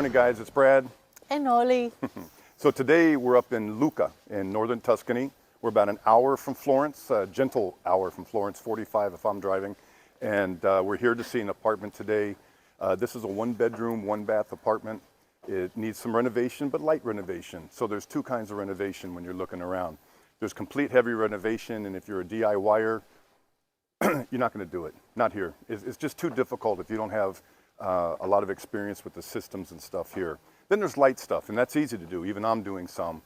morning, guys. It's Brad. And Oli. So today we're up in Lucca in northern Tuscany. We're about an hour from Florence, a gentle hour from Florence, 45 if I'm driving. And we're here to see an apartment today. This is a 1-bedroom, 1-bath apartment. It needs some renovation, but light renovation. So there's two kinds of renovation when you're looking around. There's complete heavy renovation, and if you're a DIYer, you're not going to do it. Not here. It's just too difficult if you don't have a lot of experience with the systems and stuff here. Then there's light stuff, and that's easy to do. Even I'm doing some,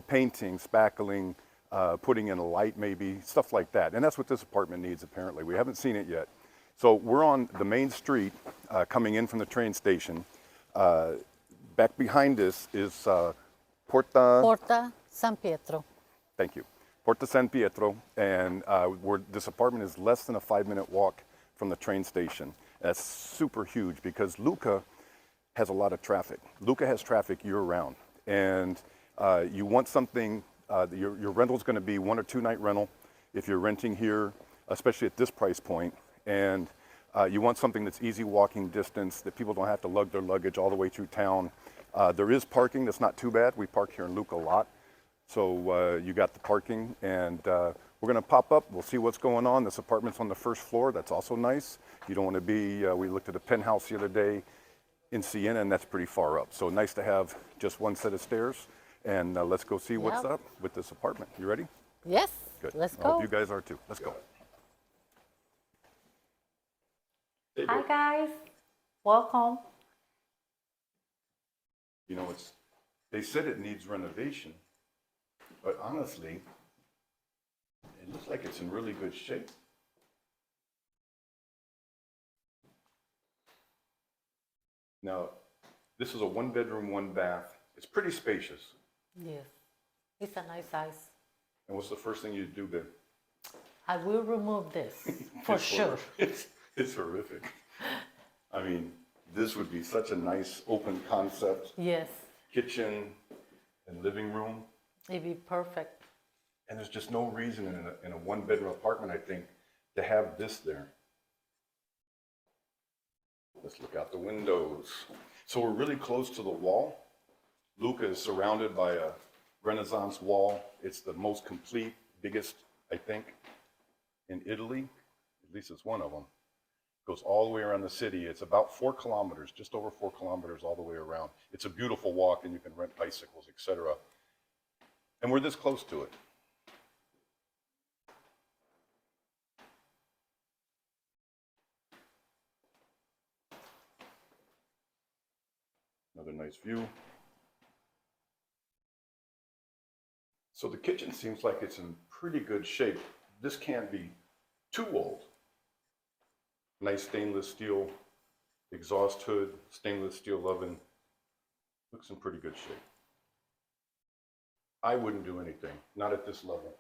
painting, spackling, putting in a light maybe, stuff like that. And that's what this apartment needs, apparently. We haven't seen it yet. So we're on the main street coming in from the train station. Back behind us is Porta San Pietro. Thank you. Porta San Pietro, and this apartment is less than a 5-minute walk from the train station. That's super huge because Lucca has a lot of traffic. Lucca has traffic year-round, and you want something. Your rental is going to be 1 or 2 night rental if you're renting here, especially at this price point. And you want something that's easy walking distance, that people don't have to lug their luggage all the way through town. There is parking that's not too bad. We park here in Lucca a lot. So you got the parking, and we're going to pop up. We'll see what's going on. This apartment's on the first floor. That's also nice. You don't want to be, we looked at a penthouse the other day in Siena, and that's pretty far up. So nice to have just one set of stairs. And let's go see what's up with this apartment. You ready? Yes. Good. Let's I go. hope you guys are too. Let's go. Hi, guys. Welcome. You know, they said it needs renovation, but honestly, it looks like it's in really good shape. Now, this is a 1-bedroom, 1-bath. It's pretty spacious. Yes. It's a nice size. And what's the first thing you do, babe? I will remove this for sure. It's horrific. I mean, this would be such a nice open concept. Yes. Kitchen and living room. It'd be perfect. And there's just no reason in a 1-bedroom apartment, I think, to have this there. Let's look out the windows. So we're really close to the wall. Lucca is surrounded by a Renaissance wall. It's the most complete, biggest, I think, in Italy. At least it's one of them. Goes all the way around the city. It's about 4 kilometers, just over 4 kilometers all the way around. It's a beautiful walk, and you can rent bicycles, etc. And we're this close to it. Another nice view. So the kitchen seems like it's in pretty good shape. This can't be too old. Nice stainless steel exhaust hood, stainless steel oven. Looks in pretty good shape. I wouldn't do anything, not at this level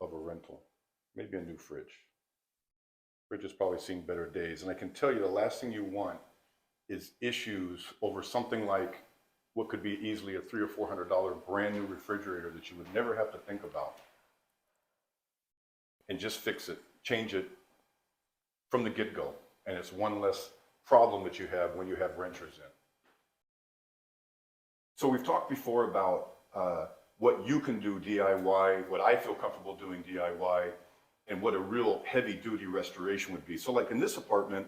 of a rental. Maybe a new fridge. Fridge has probably seen better days. And I can tell you the last thing you want is issues over something like what could be easily a $300 or $400 brand new refrigerator that you would never have to think about. And just fix it, change it from the get-go. And it's one less problem that you have when you have renters in. So we've talked before about what you can do DIY, what I feel comfortable doing DIY, and what a real heavy-duty restoration would be. So like in this apartment,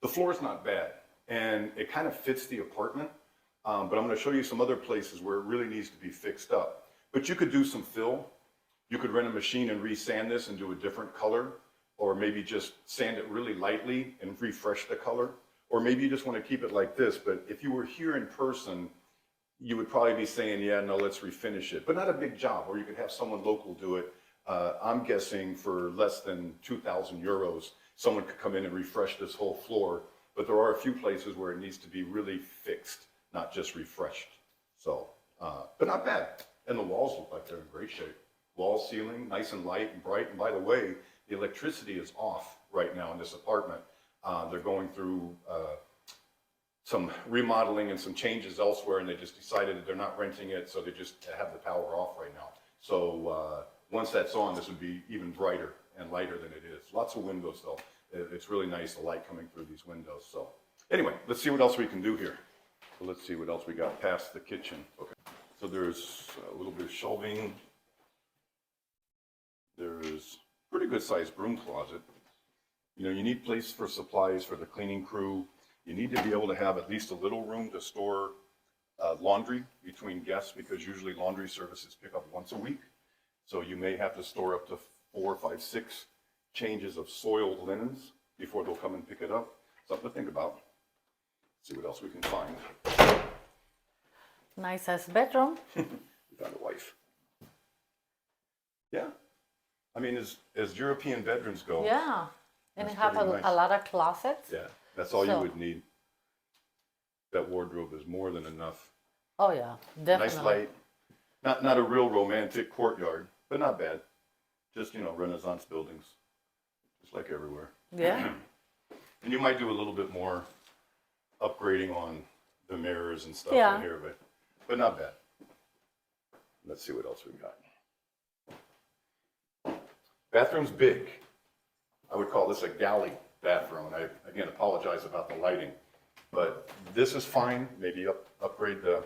the floor is not bad, and it kind of fits the apartment, but I'm going to show you some other places where it really needs to be fixed up. But you could do some fill. You could rent a machine and re-sand this and do a different color, or maybe just sand it really lightly and refresh the color, or maybe you just want to keep it like this. But if you were here in person, you would probably be saying, yeah, no, let's refinish it. But not a big job, or you could have someone local do it. I'm guessing for less than 2,000 euros, someone could come in and refresh this whole floor. But there are a few places where it needs to be really fixed, not just refreshed. So, but not bad. And the walls look like they're in great shape. Wall, ceiling, nice and light and bright. And by the way, the electricity is off right now in this apartment. They're going through some remodeling and some changes elsewhere, and they just decided that they're not renting it, so they just have the power off right now. So once that's on, this would be even brighter and lighter than it is. Lots of windows though. It's really nice, the light coming through these windows. So Anyway, let's see what else we can do here. So let's see what else we got past the kitchen. Okay. So there's a little bit of shelving. There's pretty good sized broom closet. You know, you need place for supplies for the cleaning crew. You need to be able to have at least a little room to store laundry between guests, because usually laundry services pick up once a week. So you may have to store up to 4, 5, 6 changes of soiled linens before they'll come and pick it up. Something to think about. See what else we can find. Nice as bedroom. We found a wife. Yeah. I mean, as European bedrooms go. Yeah. And That's it have pretty nice. a lot of closets. Yeah, that's all you So- would need. That wardrobe is more than enough. Oh yeah, definitely. Nice light. Not a real romantic courtyard, but not bad. Just, you know, Renaissance buildings, just like everywhere. Yeah. And you might do a little bit more upgrading on the mirrors and stuff Yeah. in here, but not bad. Let's see what else we got. Bathroom's big. I would call this a galley bathroom, and I, again, apologize about the lighting. But this is fine. Maybe upgrade the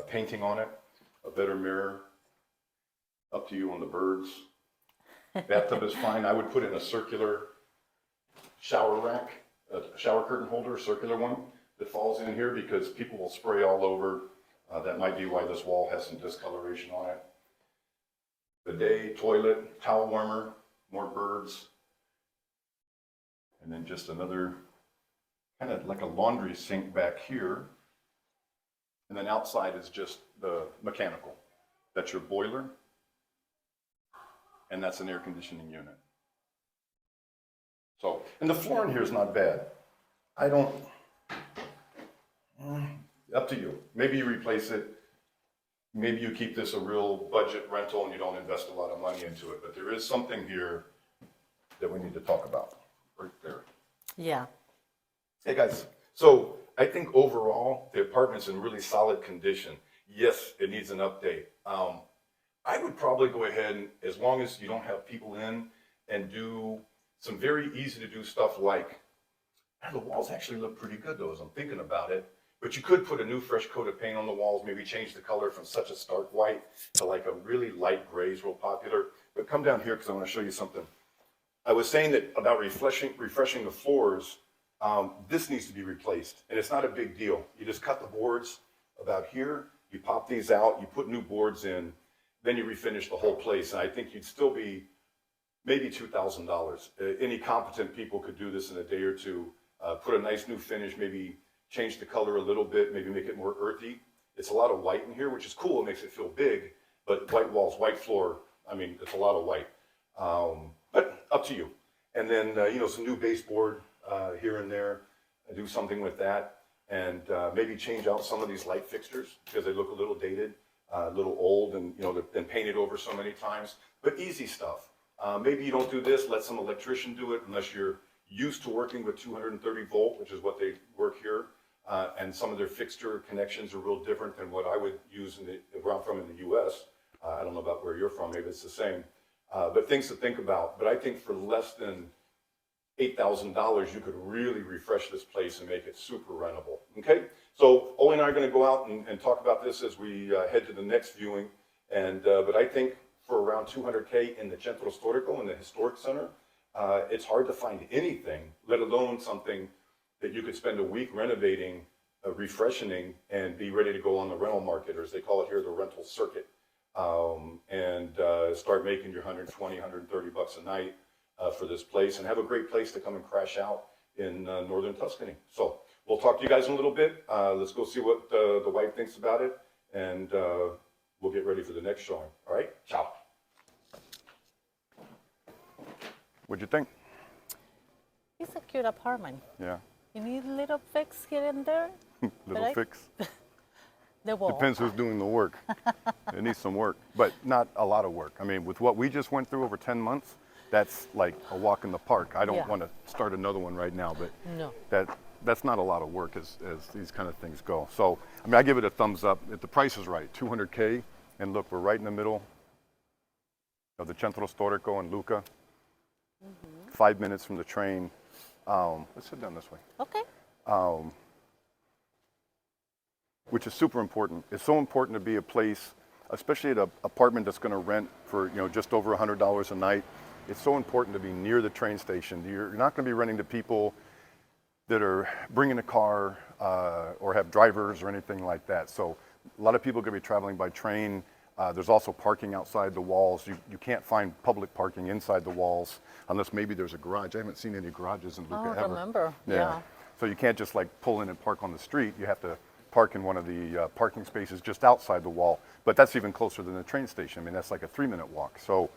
painting on it, a better mirror. Up to you on the birds. Bathtub is fine. I would put in a circular shower rack, a shower curtain holder, a circular one that falls in here, because people will spray all over. That might be why this wall has some discoloration on it. Bidet, toilet, towel warmer, more birds. And then just another kind of like a laundry sink back here. And then outside is just the mechanical. That's your boiler. And that's an air conditioning unit. So, and the floor in here is not bad. Up to you. Maybe you replace it. Maybe you keep this a real budget rental and you don't invest a lot of money into it. But there is something here that we need to talk about right there. Yeah. Hey guys, so I think overall the apartment's in really solid condition. Yes, it needs an update. I would probably go ahead and, as long as you don't have people in, and do some very easy to do stuff like, the walls actually look pretty good though as I'm thinking about it. But you could put a new fresh coat of paint on the walls, maybe change the color from such a stark white to like a really light gray is real popular. But come down here because I want to show you something. I was saying that about refreshing the floors. This needs to be replaced, and it's not a big deal. You just cut the boards about here, you pop these out, you put new boards in, then you refinish the whole place, and I think you'd still be maybe $2,000. Any competent people could do this in a day or two. Put a nice new finish, maybe change the color a little bit, maybe make it more earthy. It's a lot of white in here, which is cool. It makes it feel big, but white walls, white floor, I mean, it's a lot of white. But up to you. And then, you know, some new baseboard here and there. Do something with that. And maybe change out some of these light fixtures because they look a little dated, a little old, and, you know, they've been painted over so many times. But easy stuff. Maybe you don't do this, let some electrician do it, unless you're used to working with 230 volt, which is what they work here. And some of their fixture connections are real different than what I would use where I'm from in the US. I don't know about where you're from, maybe it's the same. But things to think about. But I think for less than $8,000, you could really refresh this place and make it super rentable. Okay? So Ole and I are going to go out and talk about this as we head to the next viewing. And but I think for around $200K in the Centro Storico, in the Historic Center, it's hard to find anything, let alone something that you could spend a week renovating, refreshing, and be ready to go on the rental market, or as they call it here, the rental circuit, and start making your 120, 130 bucks a night for this place, and have a great place to come and crash out in northern Tuscany. So we'll talk to you guys in a little bit. Let's go see what the wife thinks about it, and we'll get ready for the next showing. All right? Ciao. What'd you think? It's a cute apartment. Yeah. You need a little fix here and there. Little I- fix. The wall. Depends who's doing the work. It needs some work, but not a lot of work. I mean, with what we just went through over 10 months, that's like a walk in the park. I don't Yeah. want to start another one right now, but No. that's not a lot of work as these kind of things go. So, I mean, I give it a thumbs up. If the price is right, $200K, and look, we're right in the middle of the Centro Storico and Lucca. 5 minutes from the train. Let's sit down this way. Okay. which is super important. It's so important to be a place, especially at an apartment that's going to rent for just over $100 a night. It's so important to be near the train station. You're not going to be renting to people that are bringing a car or have drivers or anything like that. So a lot of people are going to be traveling by train. There's also parking outside the walls. You can't find public parking inside the walls unless maybe there's a garage. I haven't seen any garages in Lucca ever. I remember, yeah. So you can't just like pull in and park on the street. You have to park in one of the parking spaces just outside the wall. But that's even closer than the train station. I mean, that's like a 3-minute walk. So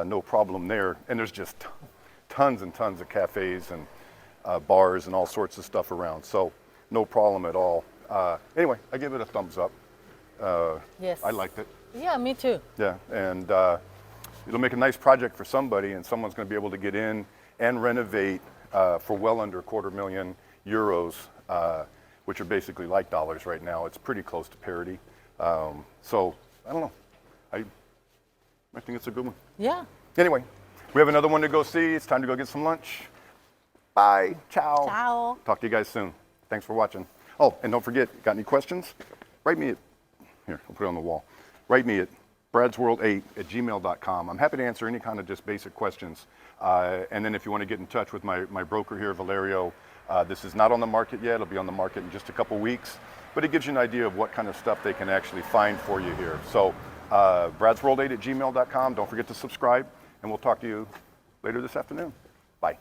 no problem there. And there's just tons and tons of cafes and bars and all sorts of stuff around. So no problem at all. Anyway, I give it a thumbs up. Yes. I liked it. Yeah, me too. Yeah, and it'll make a nice project for somebody, and someone's going to be able to get in and renovate for well under €250,000, which are basically like dollars right now. It's pretty close to parity. So I don't know. I think it's a good one. Yeah. Anyway, we have another one to go see. It's time to go get some lunch. Bye. Ciao. Ciao. Talk to you guys soon. Thanks for watching. Oh, and don't forget, got any questions? Write me at, here, I'll put it on the wall. Write me at BradsWorld.It@gmail.com. I'm happy to answer any kind of just basic questions. And then if you want to get in touch with my broker here, Valerio, this is not on the market yet. It'll be on the market in just a couple weeks. But it gives you an idea of what kind of stuff they can actually find for you here. So BradsWorld.It@gmail.com. Don't forget to subscribe, and we'll talk to you later this afternoon. Bye.